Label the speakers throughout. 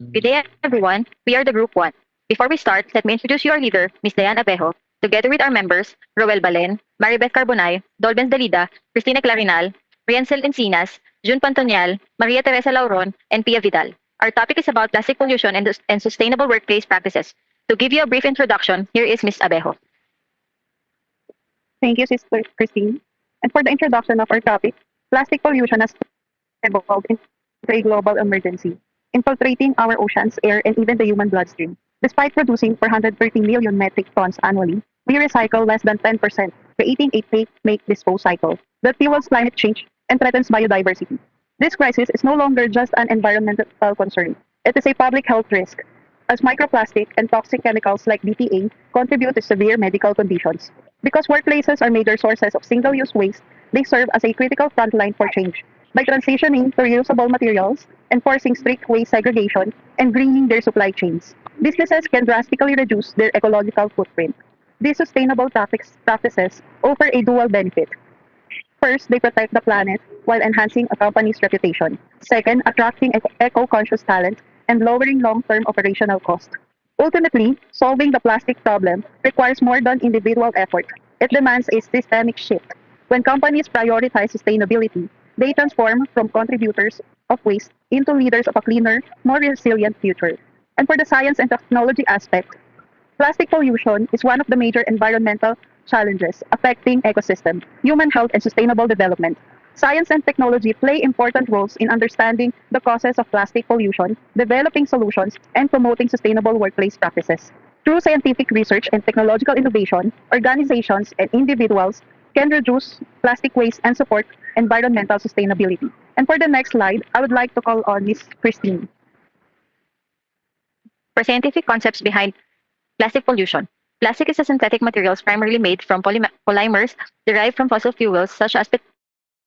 Speaker 1: Good day, everyone. We are the Group 1. Before we start, let me introduce your leader, Ms. Diane Abejo, together with our members, Roel Balen, Maribeth Carbonay, Dolbens Dalida, Cristina Clarinal, Riancel Encinas, June Pantonial, Maria Teresa Lauron, and Pia Vidal. Our topic is about plastic pollution and sustainable workplace practices. To give you a brief introduction, here is Ms. Abejo.
Speaker 2: Thank you, Sister Christine. And for the introduction of our topic, plastic pollution has evolved into a global emergency, infiltrating our oceans, air, and even the human bloodstream. Despite producing 430 million metric tons annually, we recycle less than 10%, creating a take-make dispose cycle that fuels climate change and threatens biodiversity. This crisis is no longer just an environmental concern. It is a public health risk, as microplastic and toxic chemicals like BPA contribute to severe medical conditions. Because workplaces are major sources of single use waste, they serve as a critical frontline for change. By transitioning to reusable materials, enforcing strict waste segregation, and greening their supply chains, businesses can drastically reduce their ecological footprint. These sustainable practices offer a dual benefit. First, they protect the planet while enhancing a company's reputation. Second, attracting eco-conscious talent and lowering long-term operational costs. Ultimately, solving the plastic problem requires more than individual effort. It demands a systemic shift. When companies prioritize sustainability, they transform from contributors of waste into leaders of a cleaner, more resilient future. And for the science and technology aspect, plastic pollution is one of the major environmental challenges affecting ecosystem, human health, and sustainable development. Science and technology play important roles in understanding the causes of plastic pollution, developing solutions, and promoting sustainable workplace practices. Through scientific research and technological innovation, organizations and individuals can reduce plastic waste and support environmental sustainability. And for the next slide, I would like to call on Ms. Christine.
Speaker 1: For scientific concepts behind plastic pollution, plastic is a synthetic materials primarily made from polymers derived from fossil fuels such as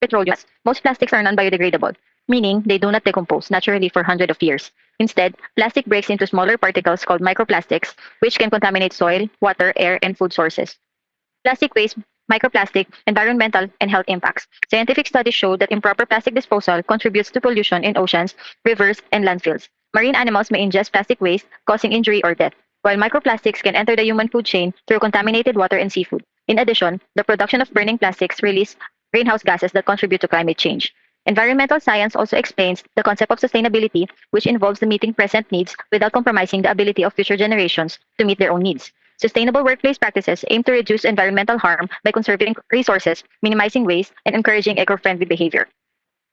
Speaker 1: petroleum. Most plastics are non-biodegradable, meaning they do not decompose naturally for hundreds of years. Instead, plastic breaks into smaller particles called microplastics, which can contaminate soil, water, air, and food sources. Plastic waste, microplastic, environmental, and health impacts. Scientific studies show that improper plastic disposal contributes to pollution in oceans, rivers, and landfills. Marine animals may ingest plastic waste, causing injury or death, while microplastics can enter the human food chain through contaminated water and seafood. In addition, the production of burning plastics release greenhouse gases that contribute to climate change. Environmental science also explains the concept of sustainability, which involves the meeting present needs without compromising the ability of future generations to meet their own needs. Sustainable workplace practices aim to reduce environmental harm by conserving resources, minimizing waste, and encouraging eco friendly behavior.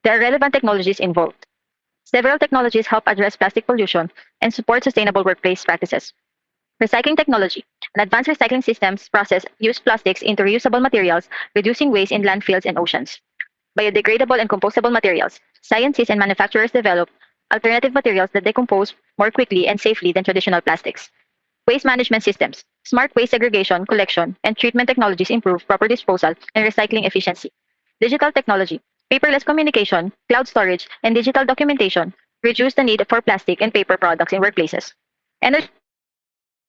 Speaker 1: There are relevant technologies involved. Several technologies help address plastic pollution and support sustainable workplace practices. Recycling technology. An advanced recycling systems process use plastics into reusable materials, reducing waste in landfills and oceans. Biodegradable and compostable materials. Scientists and manufacturers develop alternative materials that decompose more quickly and safely than traditional plastics. Waste management systems. Smart waste segregation, collection, and treatment technologies improve proper disposal and recycling efficiency. Digital technology. Paperless communication, cloud storage, and digital documentation reduce the need for plastic and paper products in workplaces. Energy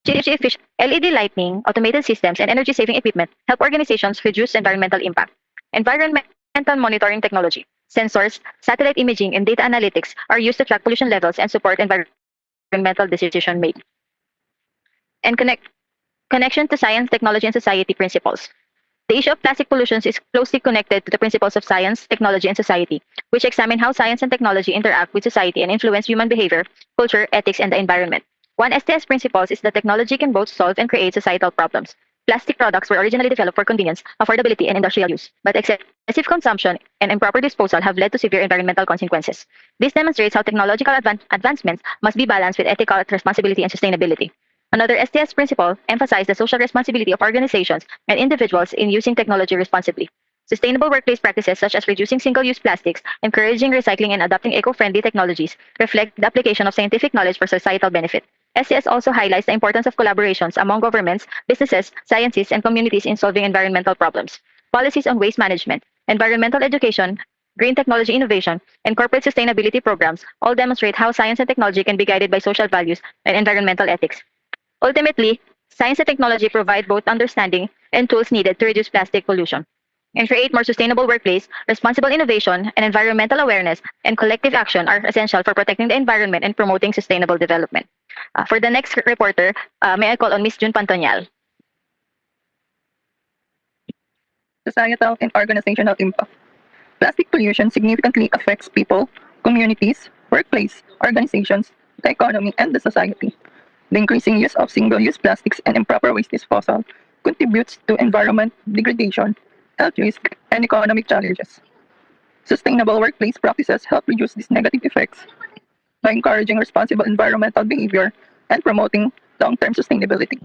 Speaker 1: efficient LED lighting, automated systems, and energy saving equipment help organizations reduce environmental impact. Environmental monitoring technology. Sensors, satellite imaging, and data analytics are used to track pollution levels and support environmental decision making. And connection to science, technology, and society principles. The issue of plastic pollution is closely connected to the principles of science, technology, and society, which examine how science and technology interact with society and influence human behavior, culture, ethics, and the environment. One STS principle is that technology can both solve and create societal problems. Plastic products were originally developed for convenience, affordability, and industrial use, but excessive consumption and improper disposal have led to severe environmental consequences. This demonstrates how technological advancements must be balanced with ethical responsibility and sustainability. Another STS principle emphasizes the social responsibility of organizations and individuals in using technology responsibly. Sustainable workplace practices such as reducing single-use plastics, encouraging recycling, and adopting eco-friendly technologies reflect the application of scientific knowledge for societal benefit. STS also highlights the importance of collaborations among governments, businesses, scientists, and communities in solving environmental problems. Policies on waste management, environmental education, green technology innovation, and corporate sustainability programs all demonstrate how science and technology can be guided by social values and environmental ethics. Ultimately, science and technology provide both understanding and tools needed to reduce plastic pollution. and create more sustainable workplace, responsible innovation, and environmental awareness and collective action are essential for protecting the environment and promoting sustainable development. For the next reporter, may I call on Ms. June Pantonial.
Speaker 3: Societal and organizational impact. Plastic pollution significantly affects people, communities, workplace, organizations, the economy, and the society. The increasing use of single-use plastics and improper waste disposal contributes to environment degradation, health risks, and economic challenges. Sustainable workplace practices help reduce these negative effects by encouraging responsible environmental behavior and promoting long-term sustainability.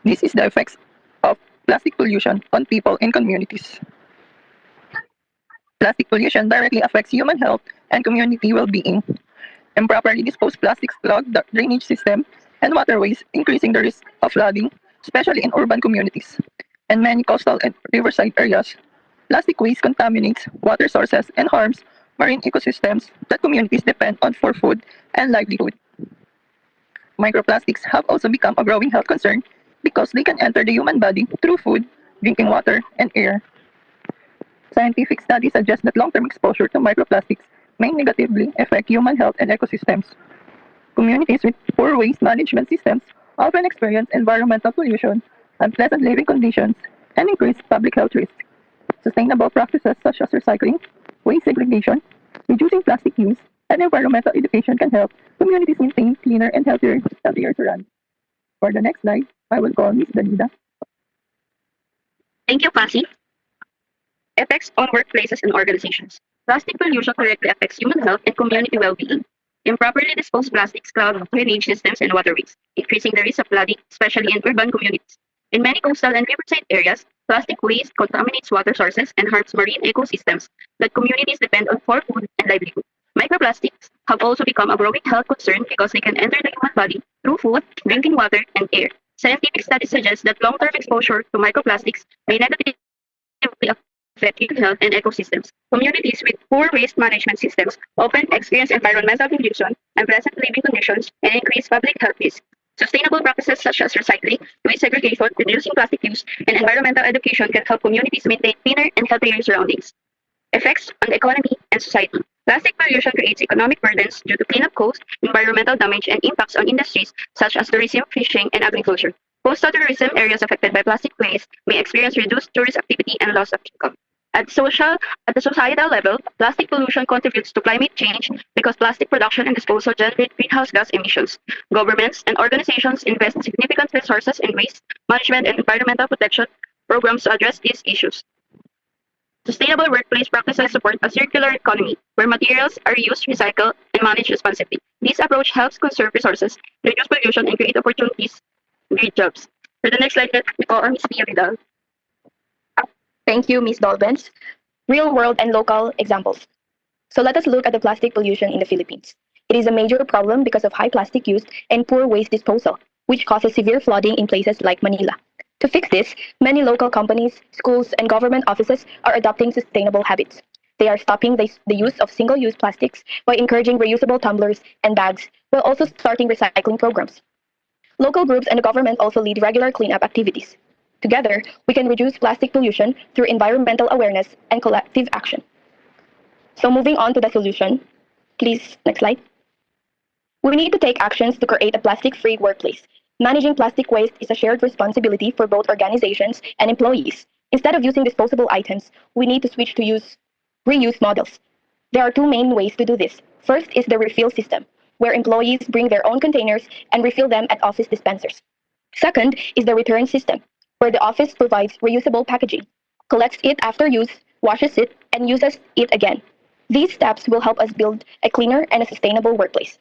Speaker 3: This is the effects of plastic pollution on people and communities. Plastic pollution directly affects human health and community well-being. Improperly disposed plastics clog the drainage system and waterways, increasing the risk of flooding, especially in urban communities. In many coastal and riverside areas, plastic waste contaminates water sources and harms marine ecosystems that communities depend on for food and livelihood. Microplastics have also become a growing health concern because they can enter the human body through food, drinking water, and air. Scientific studies suggest that long-term exposure to microplastics may negatively affect human health and ecosystems. Communities with poor waste management systems often experience environmental pollution, unpleasant living conditions, and increased public health risks. Sustainable practices such as recycling, waste segregation, reducing plastic use, and environmental education can help communities maintain cleaner and healthier surroundings. For the next slide, I will call Ms. Danida.
Speaker 4: Thank you, Cassie. Effects on workplaces and organizations. Plastic pollution directly affects human health and community well-being. Improperly disposed plastics clog drainage systems and waterways, increasing the risk of flooding, especially in urban communities. In many coastal and riverside areas, plastic waste contaminates water sources and harms marine ecosystems that communities depend on for food and livelihood. Microplastics have also become a growing health concern because they can enter the human body through food, drinking water, and air. Scientific studies suggest that long-term exposure to microplastics may negatively affect human health and ecosystems. Communities with poor waste management systems often experience environmental pollution, unpleasant living conditions, and increased public health risks. Sustainable practices such as recycling, waste segregation, reducing plastic use, and environmental education can help communities maintain cleaner and healthier surroundings. Effects on the economy and society. Plastic pollution creates economic burdens due to cleanup costs, environmental damage, and impacts on industries such as tourism, fishing, and agriculture. Coastal tourism areas affected by plastic waste may experience reduced tourist activity and loss of income. At the societal level, plastic pollution contributes to climate change because plastic production and disposal generate greenhouse gas emissions. Governments and organizations invest significant resources in waste management and environmental protection programs to address these issues. Sustainable workplace practices support a circular economy where materials are used, recycled, and managed responsibly. This approach helps conserve resources, reduce pollution, and create opportunities to create jobs. For the next slide, let me call on Ms. Pia Vidal.
Speaker 5: Thank you, Ms. Dolbens. Real world and local examples. So let us look at the plastic pollution in the Philippines. It is a major problem because of high plastic use and poor waste disposal, which causes severe flooding in places like Manila. To fix this, many local companies, schools, and government offices are adopting sustainable habits. They are stopping the use of single-use plastics by encouraging reusable tumblers and bags, while also starting recycling programs. Local groups and the government also lead regular cleanup activities. Together, we can reduce plastic pollution through environmental awareness and collective action. So moving on to the solution. Please, next slide. We need to take actions to create a plastic-free workplace. Managing plastic waste is a shared responsibility for both organizations and employees. Instead of using disposable items, we need to switch to use reuse models. There are two main ways to do this. First is the refill system, where employees bring their own containers and refill them at office dispensers. Second is the return system, where the office provides reusable packaging, collects it after use, washes it, and uses it again. These steps will help us build a cleaner and a sustainable workplace.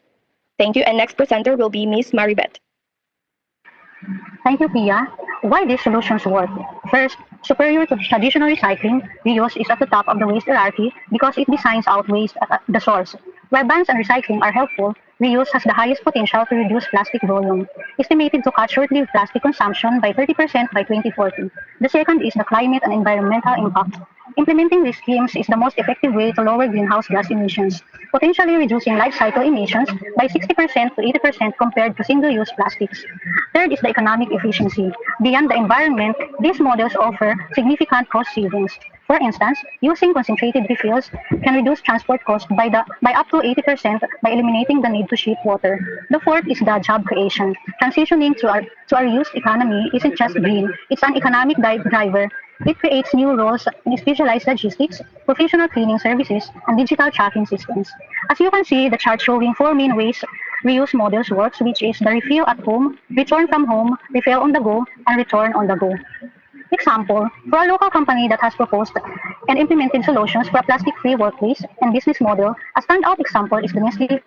Speaker 5: Thank you, and next presenter will be Ms. Maribeth.
Speaker 6: Thank you, Pia. Why these solutions work? First, superior to traditional recycling, reuse is at the top of the waste hierarchy because it designs out waste at the source. While bans and recycling are helpful, reuse has the highest potential to reduce plastic volume, estimated to cut short-lived plastic consumption by 30% by 2040. The second is the climate and environmental impact. Implementing these schemes is the most effective way to lower greenhouse gas emissions, potentially reducing life cycle emissions by 60% to 80% compared to single-use plastics. Third is the economic efficiency. Beyond the environment, these models offer significant cost savings. For instance, using concentrated refills can reduce transport costs by up to 80% by eliminating the need to ship water. The fourth is the job creation. Transitioning to our used economy isn't just green, it's an economic driver. It creates new roles in specialized logistics, professional cleaning services, and digital tracking systems. As you can see, the chart showing four main ways reuse models works, which is the refill at home, return from home, refill on the go, and return on the go. Example, for a local company that has proposed and implemented solutions for a plastic-free workplace and business model, a standout example is the Nestle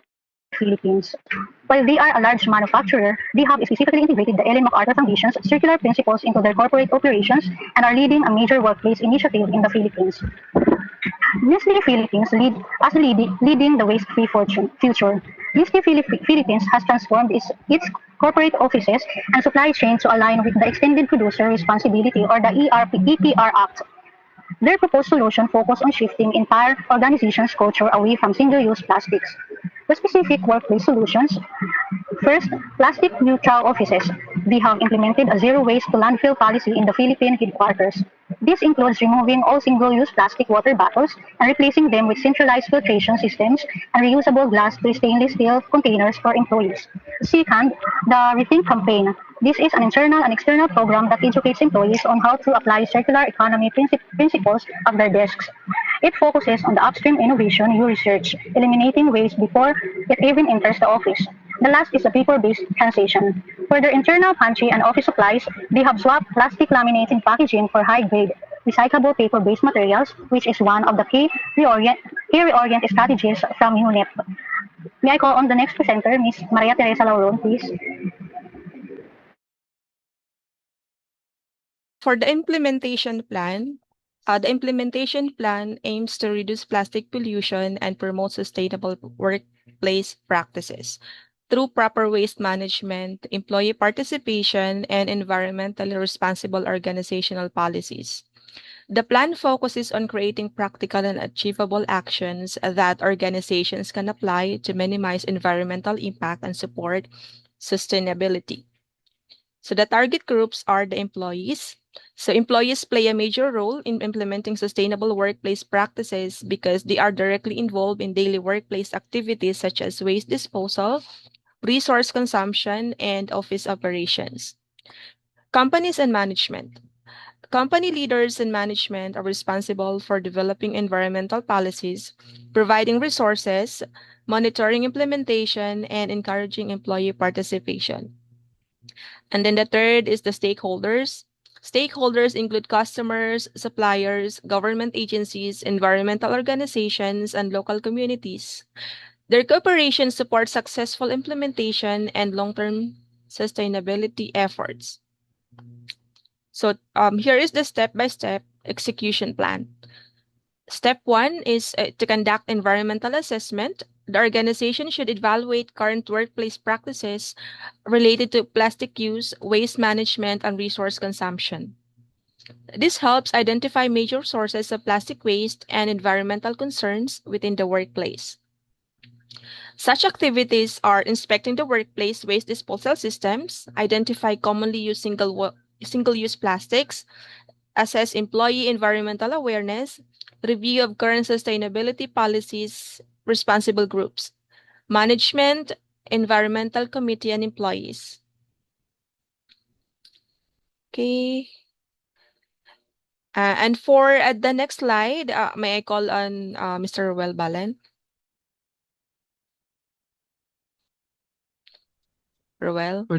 Speaker 6: Philippines. While they are a large manufacturer, they have specifically integrated the Ellen MacArthur Foundation's circular principles into their corporate operations and are leading a major workplace initiative in the Philippines. Nestle Philippines leading the waste-free future. Nestle Philippines has transformed its corporate offices and supply chain to align with the Extended Producer Responsibility or the EPR Act. Their proposed solution focused on shifting entire organization's culture away from single-use plastics. The specific workplace solutions: first, plastic neutral offices. They have implemented a zero waste to landfill policy in the Philippine headquarters. This includes removing all single-use plastic water bottles and replacing them with centralized filtration systems and reusable glass to stainless steel containers for employees. Second, the Rethink campaign. This is an internal and external program that educates employees on how to apply circular economy principles at their desks. It focuses on the upstream innovation you research, eliminating waste before it even enters the office. The last is a paper-based transition. For their internal pantry and office supplies, they have swapped plastic laminating packaging for high-grade, recyclable paper-based materials, which is one of the key reorient strategies from UNEP. May I call on the next presenter, Ms. Maria Teresa Lauron, please?
Speaker 7: For the implementation plan aims to reduce plastic pollution and promote sustainable workplace practices through proper waste management, employee participation, and environmentally responsible organizational policies. The plan focuses on creating practical and achievable actions that organizations can apply to minimize environmental impact and support sustainability. So the target groups are the employees. So employees play a major role in implementing sustainable workplace practices because they are directly involved in daily workplace activities such as waste disposal, resource consumption, and office operations. Companies and management. Company leaders and management are responsible for developing environmental policies, providing resources, monitoring implementation, and encouraging employee participation. And then the third is the stakeholders. Stakeholders include customers, suppliers, government agencies, environmental organizations, and local communities. Their cooperation supports successful implementation and long-term sustainability efforts. So here is the step-by-step execution plan. Step 1 is to conduct environmental assessment. The organization should evaluate current workplace practices related to plastic use, waste management, and resource consumption. This helps identify major sources of plastic waste and environmental concerns within the workplace. Such activities are inspecting the workplace waste disposal systems, identify commonly used single-use plastics, assess employee environmental awareness, review of current sustainability policies, responsible groups, management, environmental committee, and employees. Okay. And for the next slide, may I call on Mr. Ruel Balen? Ruel?
Speaker 8: For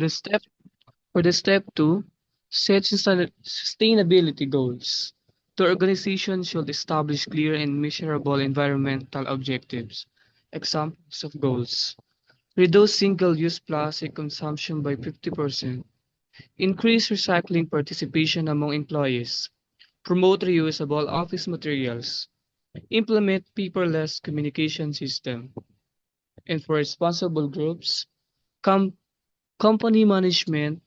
Speaker 8: the step 2, set sustainability goals. The organization should establish clear and measurable environmental objectives. Examples of goals: reduce single-use plastic consumption by 50%, increase recycling participation among employees, promote reusable office materials, implement paperless communication system. And for responsible groups, com- company management,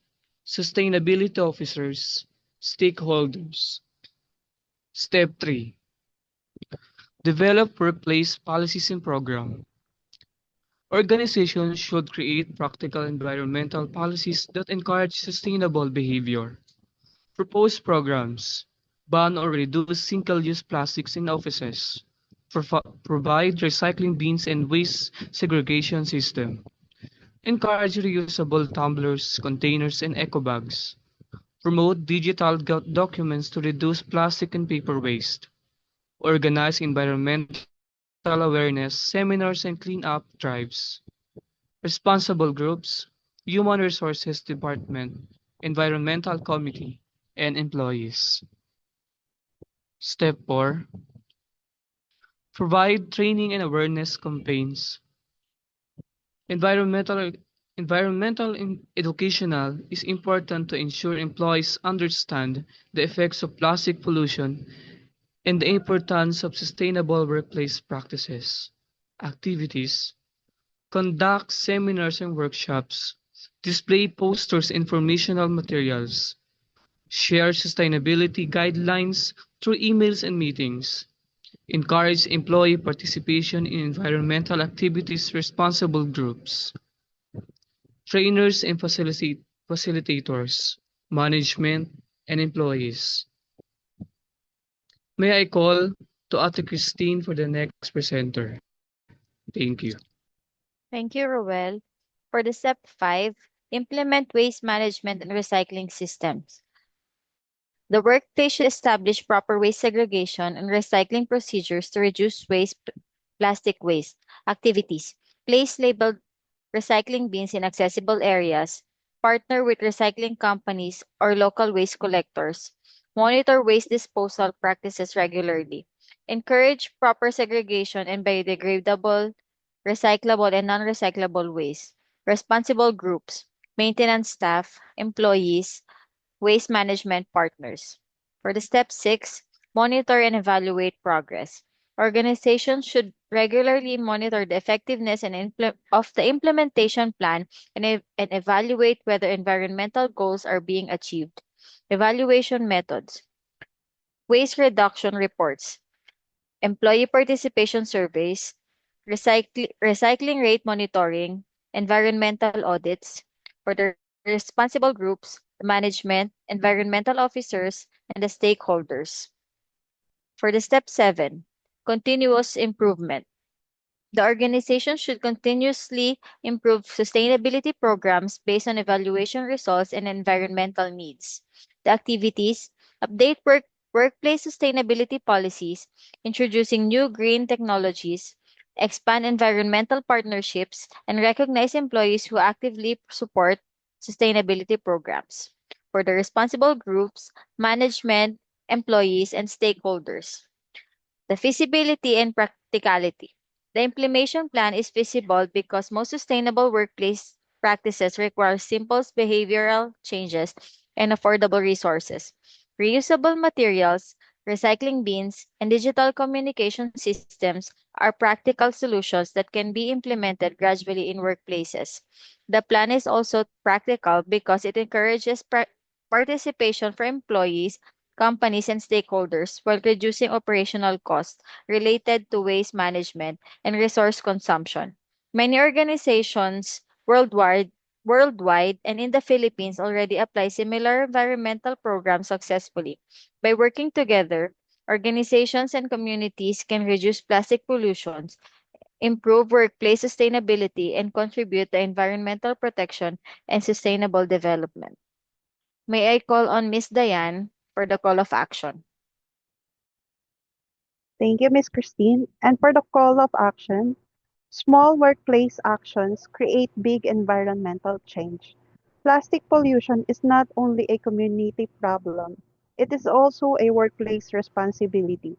Speaker 8: sustainability officers, stakeholders. Step 3. Develop workplace policies and programs. Organizations should create practical environmental policies that encourage sustainable behavior. Propose programs. Ban or reduce single-use plastics in offices. Provide recycling bins and waste segregation system. Encourage reusable tumblers, containers, and eco bags. Promote digital documents to reduce plastic and paper waste. Organize environmental awareness seminars and clean-up drives. Responsible groups, Human Resources Department, Environmental Committee, and employees. Step 4. Provide training and awareness campaigns. Environmental educational is important to ensure employees understand the effects of plastic pollution and the importance of sustainable workplace practices. Activities. Conduct seminars and workshops. Display posters and informational materials. Share sustainability guidelines through emails and meetings. Encourage employee participation in environmental activities responsible groups. Trainers and facilitators, management, and employees. May I call to Ate Christine for the next presenter. Thank you.
Speaker 1: Thank you, Roel. For the step 5, implement waste management and recycling systems. The workplace should establish proper waste segregation and recycling procedures to reduce plastic waste. Activities. Place labeled recycling bins in accessible areas. Partner with recycling companies or local waste collectors. Monitor waste disposal practices regularly. Encourage proper segregation and biodegradable, recyclable, and non recyclable waste. Responsible groups, maintenance staff, employees, waste management partners. For the step 6, monitor and evaluate progress. Organizations should regularly monitor the effectiveness of the implementation plan and evaluate whether environmental goals are being achieved. Evaluation methods, waste reduction reports, employee participation surveys, recycling rate monitoring, environmental audits. For the responsible groups, the management, environmental officers, and the stakeholders. For the step 7, continuous improvement. The organization should continuously improve sustainability programs based on evaluation results and environmental needs. The activities update workplace sustainability policies, introducing new green technologies, expand environmental partnerships, and recognize employees who actively support sustainability programs. For the responsible groups, management, employees, and stakeholders. The feasibility and practicality. The implementation plan is feasible because most sustainable workplace practices require simple behavioral changes and affordable resources. Reusable materials, recycling bins, and digital communication systems are practical solutions that can be implemented gradually in workplaces. The plan is also practical because it encourages participation for employees, companies, and stakeholders while reducing operational costs related to waste management and resource consumption. Many organizations worldwide and in the Philippines already apply similar environmental programs successfully. By working together, organizations and communities can reduce plastic pollution, improve workplace sustainability, and contribute to environmental protection and sustainable development. May I call on Miss Diane for the call of action?
Speaker 2: Thank you, Ms. Christine. And for the call of action, small workplace actions create big environmental change. Plastic pollution is not only a community problem, it is also a workplace responsibility.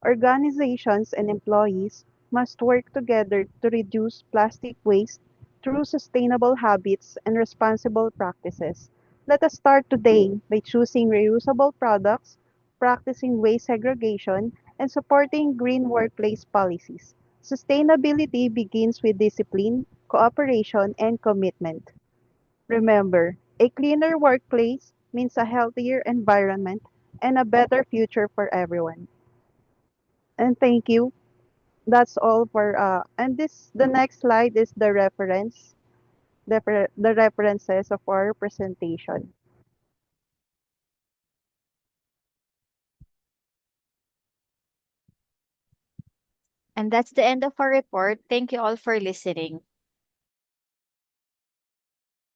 Speaker 2: Organizations and employees must work together to reduce plastic waste through sustainable habits and responsible practices. Let us start today by choosing reusable products, practicing waste segregation, and supporting green workplace policies. Sustainability begins with discipline, cooperation, and commitment. Remember, a cleaner workplace means a healthier environment and a better future for everyone. And thank you. That's all for and this the next slide is the the references of our presentation.
Speaker 9: And that's the end of our report. Thank you all for listening.